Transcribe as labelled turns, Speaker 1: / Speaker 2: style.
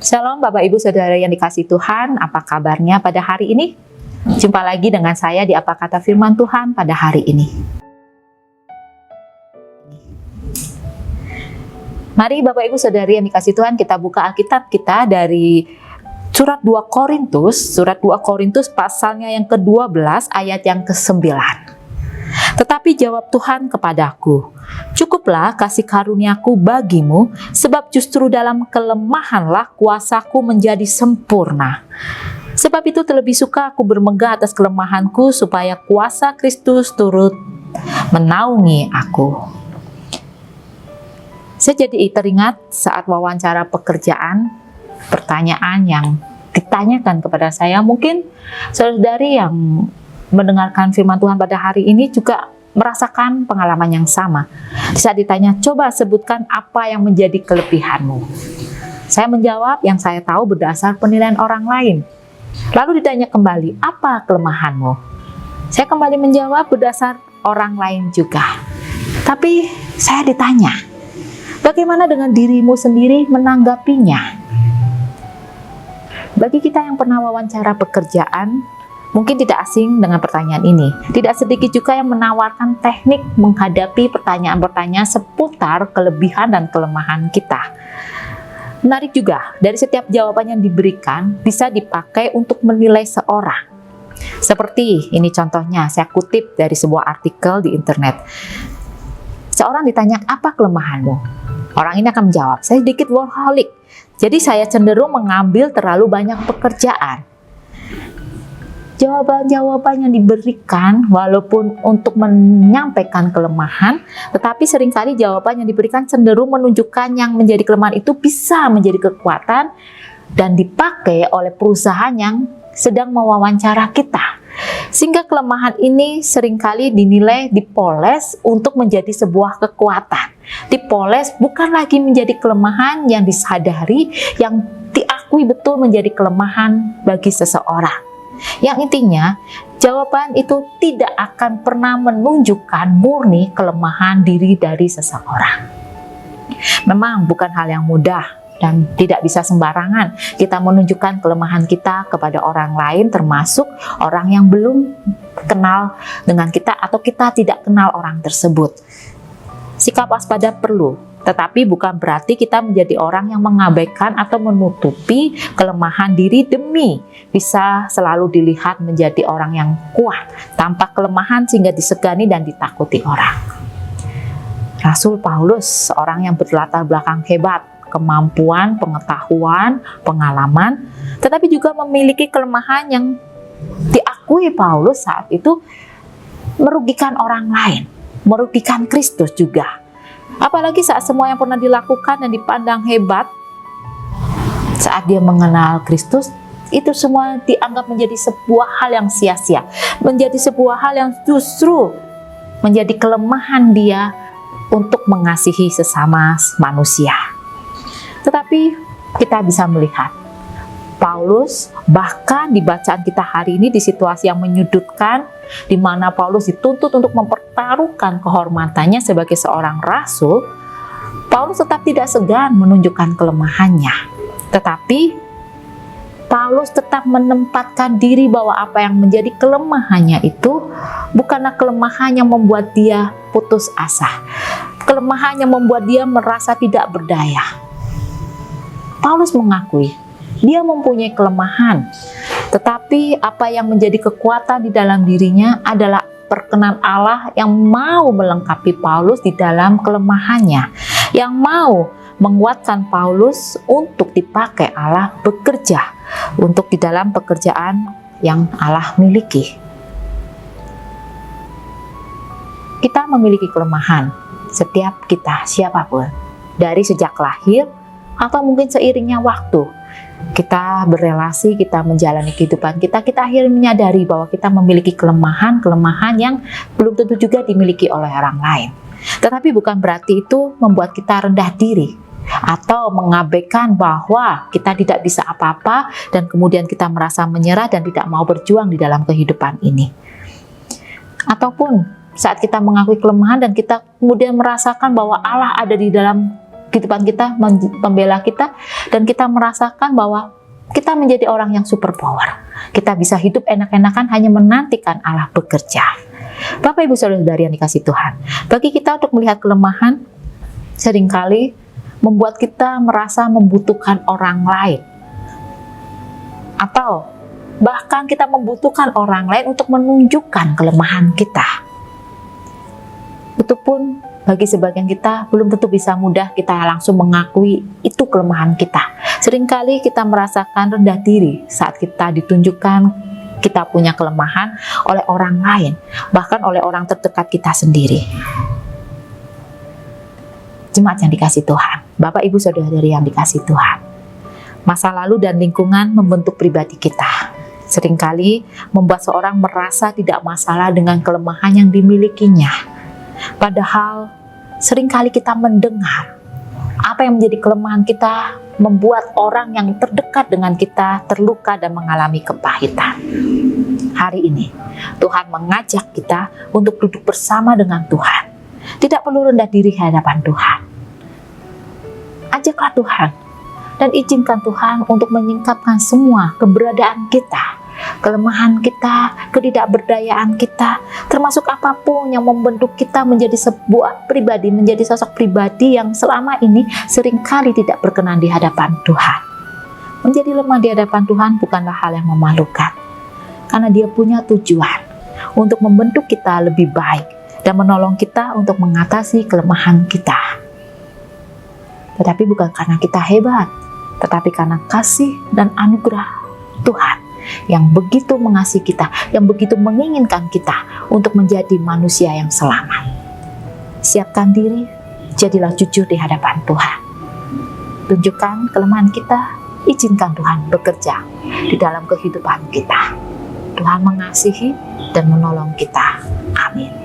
Speaker 1: Shalom Bapak Ibu Saudara yang dikasihi Tuhan, apa kabarnya pada hari ini? Jumpa lagi dengan saya di Apa Kata Firman Tuhan pada hari ini. Mari Bapak Ibu Saudari yang dikasihi Tuhan, kita buka Alkitab kita dari surat 2 Korintus pasalnya yang ke-12 ayat yang ke-9. Tetapi jawab Tuhan kepadaku, cukuplah kasih karuniaku bagimu, sebab justru dalam kelemahanlah kuasaku menjadi sempurna. Sebab itu terlebih suka aku bermegah atas kelemahanku, supaya kuasa Kristus turut menaungi aku. Saya jadi teringat saat wawancara pekerjaan, pertanyaan yang ditanyakan kepada saya, mungkin saudari yang mendengarkan firman Tuhan pada hari ini juga merasakan pengalaman yang sama. Saat ditanya, coba sebutkan apa yang menjadi kelebihanmu. Saya menjawab yang saya tahu berdasar penilaian orang lain. Lalu ditanya kembali, apa kelemahanmu? Saya kembali menjawab berdasar orang lain juga. Tapi saya ditanya, bagaimana dengan dirimu sendiri menanggapinya? Bagi kita yang pernah wawancara pekerjaan, mungkin tidak asing dengan pertanyaan ini. Tidak sedikit juga yang menawarkan teknik menghadapi pertanyaan-pertanyaan seputar kelebihan dan kelemahan kita. Menarik juga, dari setiap jawaban yang diberikan bisa dipakai untuk menilai seorang. Seperti ini contohnya, saya kutip dari sebuah artikel di internet. Seorang ditanya, apa kelemahanmu? Orang ini akan menjawab, saya sedikit workaholic. Jadi saya cenderung mengambil terlalu banyak pekerjaan. Jawaban-jawaban yang diberikan walaupun untuk menyampaikan kelemahan, tetapi seringkali jawaban yang diberikan cenderung menunjukkan yang menjadi kelemahan itu bisa menjadi kekuatan dan dipakai oleh perusahaan yang sedang mewawancara kita. Sehingga kelemahan ini seringkali dinilai dipoles untuk menjadi sebuah kekuatan. Dipoles bukan lagi menjadi kelemahan yang disadari, yang diakui betul menjadi kelemahan bagi seseorang. Yang intinya, jawaban itu tidak akan pernah menunjukkan murni kelemahan diri dari seseorang. Memang bukan hal yang mudah dan tidak bisa sembarangan kita menunjukkan kelemahan kita kepada orang lain, termasuk orang yang belum kenal dengan kita atau kita tidak kenal orang tersebut. Sikap waspada perlu, tetapi bukan berarti kita menjadi orang yang mengabaikan atau menutupi kelemahan diri demi bisa selalu dilihat menjadi orang yang kuat tanpa kelemahan sehingga disegani dan ditakuti orang. Rasul Paulus, orang yang berlatar belakang hebat, kemampuan, pengetahuan, pengalaman, tetapi juga memiliki kelemahan yang diakui Paulus saat itu merugikan orang lain, merugikan Kristus juga. Apalagi saat semua yang pernah dilakukan dan dipandang hebat, saat dia mengenal Kristus, itu semua dianggap menjadi sebuah hal yang sia-sia, menjadi sebuah hal yang justru menjadi kelemahan dia untuk mengasihi sesama manusia. Tetapi kita bisa melihat Paulus, bahkan di bacaan kita hari ini di situasi yang menyudutkan, di mana Paulus dituntut untuk mempertaruhkan kehormatannya sebagai seorang rasul, Paulus tetap tidak segan menunjukkan kelemahannya. Tetapi Paulus tetap menempatkan diri bahwa apa yang menjadi kelemahannya itu bukanlah kelemahan yang membuat dia putus asa, kelemahan yang membuat dia merasa tidak berdaya. Paulus mengakui dia mempunyai kelemahan, tetapi apa yang menjadi kekuatan di dalam dirinya adalah perkenan Allah yang mau melengkapi Paulus di dalam kelemahannya, yang mau menguatkan Paulus untuk dipakai Allah bekerja, untuk di dalam pekerjaan yang Allah miliki. Kita memiliki kelemahan, setiap kita, siapapun, dari sejak lahir atau mungkin seiringnya waktu. Kita berelasi, kita menjalani kehidupan kita akhirnya menyadari bahwa kita memiliki kelemahan yang belum tentu juga dimiliki oleh orang lain. Tetapi bukan berarti itu membuat kita rendah diri atau mengabaikan bahwa kita tidak bisa apa-apa dan kemudian kita merasa menyerah dan tidak mau berjuang di dalam kehidupan ini. Ataupun saat kita mengakui kelemahan dan kita kemudian merasakan bahwa Allah ada di dalam kehidupan kita, membela kita, dan kita merasakan bahwa kita menjadi orang yang super power. Kita bisa hidup enak-enakan hanya menantikan Allah bekerja. Bapak Ibu Saudara-saudari yang dikasihi Tuhan, bagi kita untuk melihat kelemahan seringkali membuat kita merasa membutuhkan orang lain, atau bahkan kita membutuhkan orang lain untuk menunjukkan kelemahan kita. Itu pun bagi sebagian kita belum tentu bisa mudah kita langsung mengakui itu kelemahan kita. Seringkali kita merasakan rendah diri saat kita ditunjukkan kita punya kelemahan oleh orang lain, bahkan oleh orang terdekat kita sendiri. Jemaat yang dikasihi Tuhan, Bapak Ibu Saudara-saudari yang dikasihi Tuhan, masa lalu dan lingkungan membentuk pribadi kita. Seringkali membuat seorang merasa tidak masalah dengan kelemahan yang dimilikinya. Padahal seringkali kita mendengar apa yang menjadi kelemahan kita membuat orang yang terdekat dengan kita terluka dan mengalami kepahitan. Hari ini Tuhan mengajak kita untuk duduk bersama dengan Tuhan. Tidak perlu rendah diri di hadapan Tuhan. Ajaklah Tuhan dan izinkan Tuhan untuk menyingkapkan semua keberadaan kita, kelemahan kita, ketidakberdayaan kita, termasuk apapun yang membentuk kita menjadi sebuah pribadi, menjadi sosok pribadi yang selama ini seringkali tidak berkenan di hadapan Tuhan. Menjadi lemah di hadapan Tuhan bukanlah hal yang memalukan, karena Dia punya tujuan untuk membentuk kita lebih baik dan menolong kita untuk mengatasi kelemahan kita. Tetapi bukan karena kita hebat, tetapi karena kasih dan anugerah Tuhan yang begitu mengasihi kita, yang begitu menginginkan kita untuk menjadi manusia yang selamat. Siapkan diri, jadilah jujur di hadapan Tuhan. Tunjukkan kelemahan kita, izinkan Tuhan bekerja di dalam kehidupan kita. Tuhan mengasihi dan menolong kita. Amin.